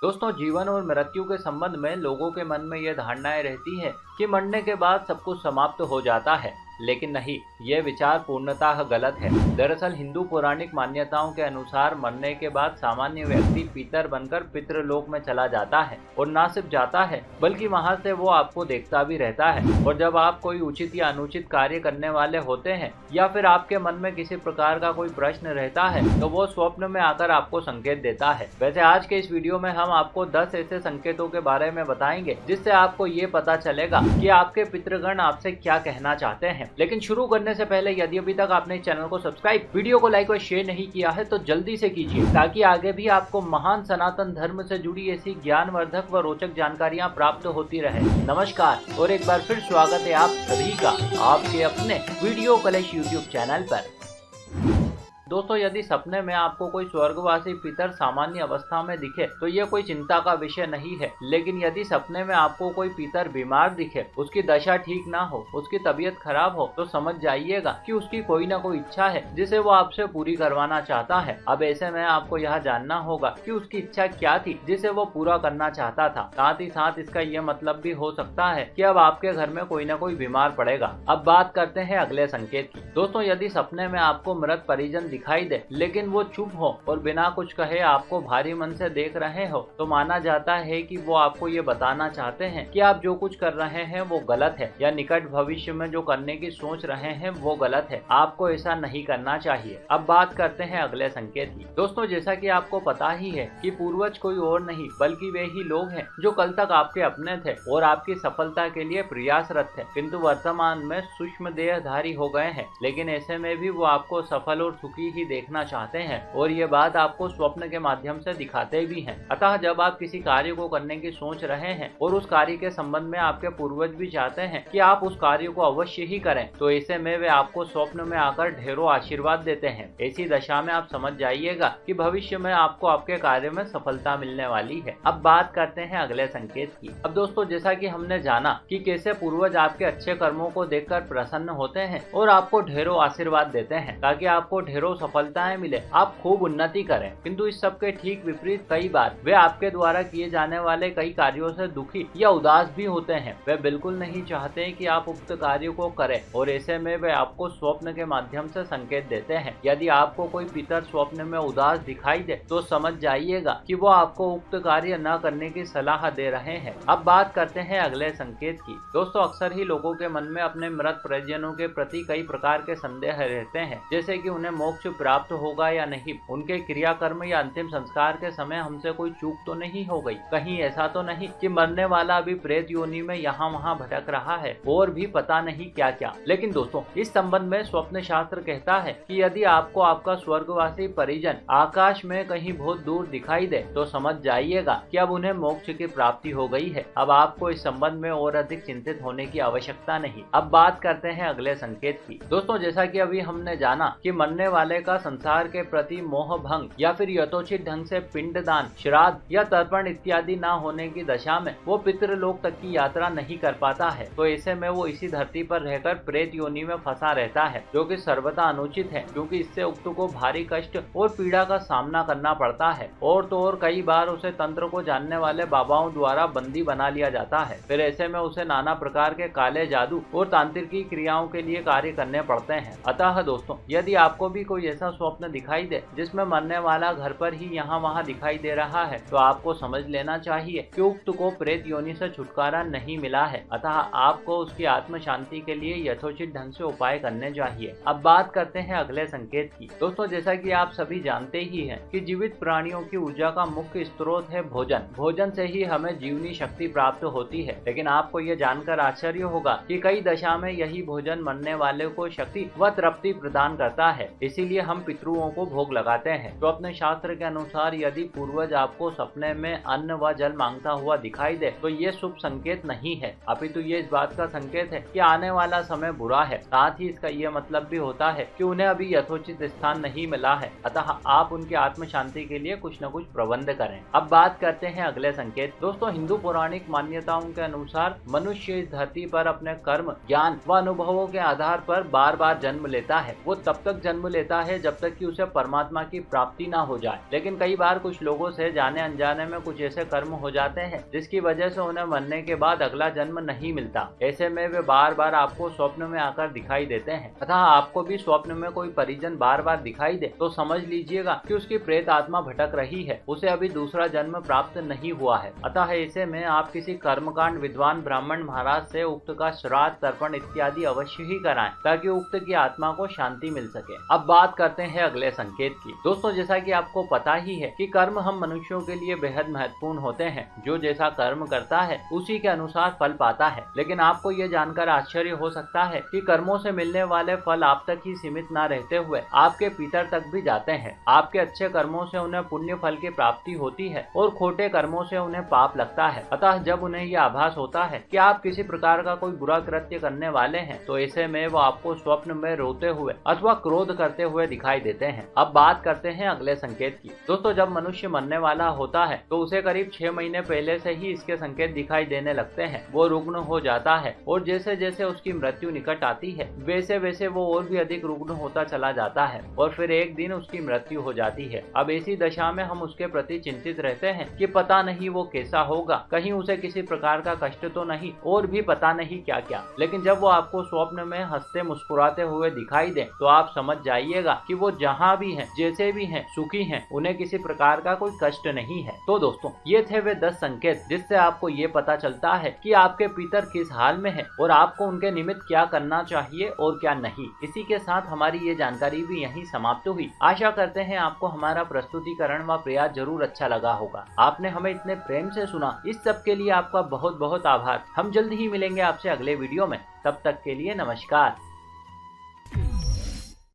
दोस्तों, जीवन और मृत्यु के संबंध में लोगों के मन में यह धारणाएं रहती है कि मरने के बाद सब कुछ समाप्त हो जाता है, लेकिन नहीं, यह विचार पूर्णतः गलत है। दरअसल हिंदू पौराणिक मान्यताओं के अनुसार मरने के बाद सामान्य व्यक्ति पितर बनकर पितृलोक में चला जाता है, और न सिर्फ जाता है बल्कि वहां से वो आपको देखता भी रहता है। और जब आप कोई उचित या अनुचित कार्य करने वाले होते हैं या फिर आपके मन में किसी प्रकार का कोई प्रश्न रहता है, तो वो स्वप्न में आकर आपको संकेत देता है। वैसे आज के इस वीडियो में हम आपको 10 ऐसे संकेतों के बारे में बताएंगे जिससे आपको ये पता चलेगा कि आपके पितृगण आपसे क्या कहना चाहते हैं। लेकिन शुरू करने से पहले यदि अभी तक आपने चैनल को सब्सक्राइब, वीडियो को लाइक और शेयर नहीं किया है तो जल्दी से कीजिए, ताकि आगे भी आपको महान सनातन धर्म से जुड़ी ऐसी ज्ञानवर्धक व रोचक जानकारियां प्राप्त होती रहे। नमस्कार और एक बार फिर स्वागत है आप सभी का आपके अपने वीडियो कलेश यूट्यूब चैनल पर। दोस्तों, यदि सपने में आपको कोई स्वर्गवासी पितर सामान्य अवस्था में दिखे तो यह कोई चिंता का विषय नहीं है। लेकिन यदि सपने में आपको कोई पितर बीमार दिखे, उसकी दशा ठीक ना हो, उसकी तबीयत खराब हो, तो समझ जाइएगा कि उसकी कोई ना कोई इच्छा है जिसे वो आपसे पूरी करवाना चाहता है। अब ऐसे में आपको यह जानना होगा कि उसकी इच्छा क्या थी जिसे वो पूरा करना चाहता था। साथ ही साथ इसका यह मतलब भी हो सकता है कि अब आपके घर में कोई ना कोई बीमार पड़ेगा। अब बात करते हैं अगले संकेत की। दोस्तों, यदि सपने में आपको मृत परिजन दिखाई दे लेकिन वो चुप हो और बिना कुछ कहे आपको भारी मन से देख रहे हो, तो माना जाता है कि वो आपको ये बताना चाहते हैं कि आप जो कुछ कर रहे हैं वो गलत है, या निकट भविष्य में जो करने की सोच रहे हैं वो गलत है। आपको ऐसा नहीं करना चाहिए। अब बात करते हैं अगले संकेत की। दोस्तों, जैसा कि आपको पता ही है कि पूर्वज कोई और नहीं बल्कि वे ही लोग हैं जो कल तक आपके अपने थे और आपकी सफलता के लिए प्रयासरत थे, किंतु वर्तमान में सूक्ष्म देहधारी हो गए हैं। लेकिन ऐसे में भी वो आपको सफल और सुखी ही देखना चाहते हैं, और ये बात आपको स्वप्न के माध्यम से दिखाते भी हैं। अतः जब आप किसी कार्य को करने की सोच रहे हैं और उस कार्य के संबंध में आपके पूर्वज भी चाहते हैं कि आप उस कार्य को अवश्य ही करें, तो ऐसे में वे आपको स्वप्न में आकर ढेरों आशीर्वाद देते हैं। ऐसी दशा में आप समझ जाइएगा कि भविष्य में आपको आपके कार्य में सफलता मिलने वाली है। अब बात करते हैं अगले संकेत की। अब दोस्तों, जैसा कि हमने जाना कि कैसे पूर्वज आपके अच्छे कर्मों को देखकर प्रसन्न होते हैं और आपको ढेरों आशीर्वाद देते हैं ताकि आपको ढेरों सफलताएं मिले, आप खूब उन्नति करें, किंतु इस सब के ठीक विपरीत कई बार वे आपके द्वारा किए जाने वाले कई कार्यों से दुखी या उदास भी होते हैं। वे बिल्कुल नहीं चाहते कि आप उक्त कार्य को करें, और ऐसे में वे आपको स्वप्न के माध्यम से संकेत देते हैं। यदि आपको कोई पितर स्वप्न में उदास दिखाई दे तो समझ जाइएगा कि वो आपको उक्त कार्य न करने की सलाह दे रहे हैं। अब बात करते हैं अगले संकेत की। दोस्तों, अक्सर ही लोगों के मन में अपने मृत परिजनों के प्रति कई प्रकार के संदेह रहते हैं, जैसे कि उन्हें मोक्ष प्राप्त होगा या नहीं, उनके क्रियाकर्म या अंतिम संस्कार के समय हमसे कोई चूक तो नहीं हो गई, कहीं ऐसा तो नहीं कि मरने वाला अभी प्रेत योनि में यहाँ वहाँ भटक रहा है, और भी पता नहीं क्या क्या। लेकिन दोस्तों, इस संबंध में स्वप्न शास्त्र कहता है कि यदि आपको आपका स्वर्गवासी परिजन आकाश में कहीं बहुत दूर दिखाई दे तो समझ जाइएगा कि अब उन्हें मोक्ष की प्राप्ति हो गई है। अब आपको इस संबंध में और अधिक चिंतित होने की आवश्यकता नहीं। अब बात करते हैं अगले संकेत की। दोस्तों, जैसा कि अभी हमने जाना कि मरने वाले का संसार के प्रति मोह भंग या फिर यथोचित ढंग से पिंडदान, श्राद्ध या तर्पण इत्यादि न होने की दशा में वो पितृलोक तक की यात्रा नहीं कर पाता है, तो ऐसे में वो इसी धरती पर रहकर प्रेत योनि में फंसा रहता है, जो कि सर्वथा अनुचित है, क्योंकि इससे उक्त को भारी कष्ट और पीड़ा का सामना करना पड़ता है। और तो और कई बार उसे तंत्र को जानने वाले बाबाओं द्वारा बंदी बना लिया जाता है। फिर ऐसे में उसे नाना प्रकार के काले जादू और तांत्रिकी क्रियाओं के लिए कार्य करने पड़ते हैं। अतः दोस्तों, यदि आपको भी कोई ऐसा स्वप्न दिखाई दे जिसमें मरने वाला घर पर ही यहाँ वहाँ दिखाई दे रहा है, तो आपको समझ लेना चाहिए कि उक्त को प्रेत योनि से छुटकारा नहीं मिला है। अतः आपको उसकी आत्म शांति के लिए यथोचित ढंग से उपाय करने चाहिए। अब बात करते हैं अगले संकेत की। दोस्तों, जैसा कि आप सभी जानते ही हैं कि जीवित प्राणियों की ऊर्जा का मुख्य स्रोत है भोजन। भोजन से ही हमें जीवनी शक्ति प्राप्त होती है। लेकिन आपको यह जानकर आश्चर्य होगा कि कई दशा में यही भोजन मरने वाले को शक्ति व तृप्ति प्रदान करता है। इसीलिए हम पितरुओं को भोग लगाते हैं। स्वप्न शास्त्र के अनुसार यदि पूर्वज आपको सपने में अन्न व जल मांगता हुआ दिखाई दे तो ये शुभ संकेत नहीं है, अपितु ये इस बात का संकेत है कि आने वाला समय बुरा है। साथ ही इसका यह मतलब भी होता है कि उन्हें अभी यथोचित स्थान नहीं मिला है, अतः आप उनकी आत्म शांति के लिए कुछ न कुछ प्रबंध करें। अब बात करते हैं अगले संकेत। दोस्तों, हिंदू पौराणिक मान्यताओं के अनुसार मनुष्य इस धरती पर अपने कर्म, ज्ञान व अनुभवों के आधार पर बार बार जन्म लेता है। वो तब तक जन्म लेता रहता है जब तक कि उसे परमात्मा की प्राप्ति ना हो जाए। लेकिन कई बार कुछ लोगों से जाने अनजाने में कुछ ऐसे कर्म हो जाते हैं जिसकी वजह से उन्हें मरने के बाद अगला जन्म नहीं मिलता। ऐसे में वे बार बार आपको स्वप्न में आकर दिखाई देते हैं। अतः आपको भी स्वप्न में कोई परिजन बार बार दिखाई दे तो समझ लीजिएगा कि उसकी प्रेत आत्मा भटक रही है, उसे अभी दूसरा जन्म प्राप्त नहीं हुआ है। अतः ऐसे में आप किसी कर्मकांड विद्वान ब्राह्मण महाराज से उक्त का श्राद्ध तर्पण इत्यादि अवश्य ही कराएं ताकि उक्त की आत्मा को शांति मिल सके। अब बात करते हैं अगले संकेत की। दोस्तों, जैसा कि आपको पता ही है कि कर्म हम मनुष्यों के लिए बेहद महत्वपूर्ण होते हैं। जो जैसा कर्म करता है उसी के अनुसार फल पाता है। लेकिन आपको यह जानकर आश्चर्य हो सकता है कि कर्मों से मिलने वाले फल आप तक ही सीमित न रहते हुए आपके पितर तक भी जाते हैं। आपके अच्छे कर्मों से उन्हें पुण्य फल की प्राप्ति होती है और खोटे कर्मों से उन्हें पाप लगता है। अतः जब उन्हें यह आभास होता है कि आप किसी प्रकार का कोई बुरा कृत्य करने वाले हैं तो ऐसे में वो आपको स्वप्न में रोते हुए अथवा क्रोध करते हुए दिखाई देते हैं। अब बात करते हैं अगले संकेत की। दोस्तों, जब मनुष्य मरने वाला होता है तो उसे करीब 6 महीने पहले से ही इसके संकेत दिखाई देने लगते हैं। वो रुग्ण हो जाता है और जैसे जैसे उसकी मृत्यु निकट आती है वैसे वैसे वो और भी अधिक रुग्ण होता चला जाता है और फिर एक दिन उसकी मृत्यु हो जाती है। अब ऐसी दशा में हम उसके प्रति चिंतित रहते हैं कि पता नहीं वो कैसा होगा, कहीं उसे किसी प्रकार का कष्ट तो नहीं और भी पता नहीं क्या क्या। लेकिन जब वो आपको स्वप्न में हंसते मुस्कुराते हुए दिखाई दे तो आप समझ जाइएगा कि वो जहाँ भी हैं, जैसे भी हैं, सुखी हैं, उन्हें किसी प्रकार का कोई कष्ट नहीं है। तो दोस्तों, ये थे वे 10 संकेत जिससे आपको ये पता चलता है कि आपके पितर किस हाल में है और आपको उनके निमित्त क्या करना चाहिए और क्या नहीं। इसी के साथ हमारी ये जानकारी भी यहीं समाप्त हुई। आशा करते हैं आपको हमारा प्रस्तुतिकरण व प्रयास जरूर अच्छा लगा होगा। आपने हमें इतने प्रेम से सुना, इस सब के लिए आपका बहुत बहुत आभार। हम जल्द ही मिलेंगे आपसे अगले वीडियो में। तब तक के लिए नमस्कार।